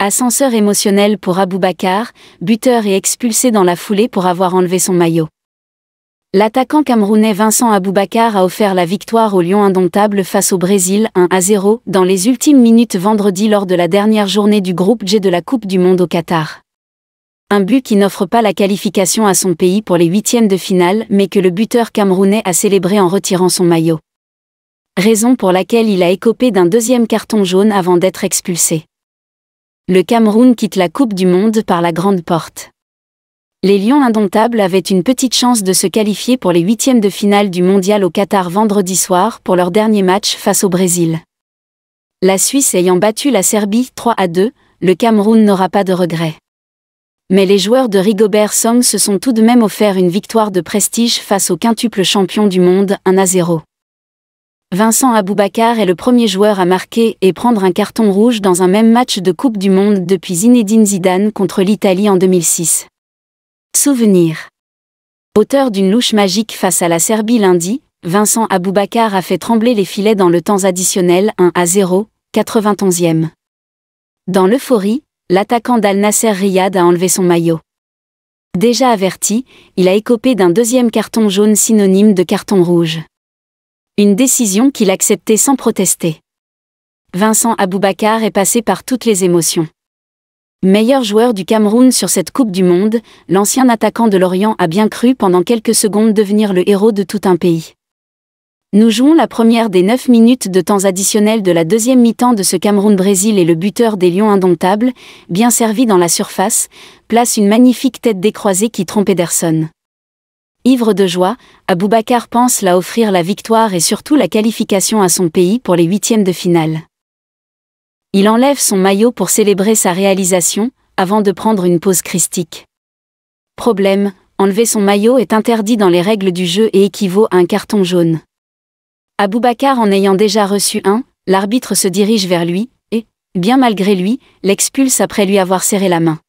Ascenseur émotionnel pour Aboubacar, buteur et expulsé dans la foulée pour avoir enlevé son maillot. L'attaquant camerounais Vincent Aboubacar a offert la victoire aux Lions indomptables face au Brésil 1-0 dans les ultimes minutes vendredi lors de la dernière journée du groupe G de la Coupe du Monde au Qatar. Un but qui n'offre pas la qualification à son pays pour les huitièmes de finale mais que le buteur camerounais a célébré en retirant son maillot. Raison pour laquelle il a écopé d'un deuxième carton jaune avant d'être expulsé. Le Cameroun quitte la Coupe du Monde par la grande porte. Les Lions indomptables avaient une petite chance de se qualifier pour les huitièmes de finale du Mondial au Qatar vendredi soir pour leur dernier match face au Brésil. La Suisse ayant battu la Serbie 3-2, le Cameroun n'aura pas de regrets. Mais les joueurs de Rigobert Song se sont tout de même offert une victoire de prestige face au quintuple champion du monde 1-0. Vincent Aboubacar est le premier joueur à marquer et prendre un carton rouge dans un même match de Coupe du Monde depuis Zinedine Zidane contre l'Italie en 2006. Souvenir. Auteur d'une louche magique face à la Serbie lundi, Vincent Aboubacar a fait trembler les filets dans le temps additionnel 1-0, 91e. Dans l'euphorie, l'attaquant d'Al Nasser Riyad a enlevé son maillot. Déjà averti, il a écopé d'un deuxième carton jaune synonyme de carton rouge. Une décision qu'il acceptait sans protester. Vincent Aboubacar est passé par toutes les émotions. Meilleur joueur du Cameroun sur cette Coupe du Monde, l'ancien attaquant de Lorient a bien cru pendant quelques secondes devenir le héros de tout un pays. Nous jouons la première des 9 minutes de temps additionnel de la deuxième mi-temps de ce Cameroun-Brésil et le buteur des Lions indomptables, bien servi dans la surface, place une magnifique tête décroisée qui trompe Ederson. Ivre de joie, Aboubacar pense là offrir la victoire et surtout la qualification à son pays pour les huitièmes de finale. Il enlève son maillot pour célébrer sa réalisation, avant de prendre une pause christique. Problème, enlever son maillot est interdit dans les règles du jeu et équivaut à un carton jaune. Aboubacar en ayant déjà reçu un, l'arbitre se dirige vers lui, et, bien malgré lui, l'expulse après lui avoir serré la main.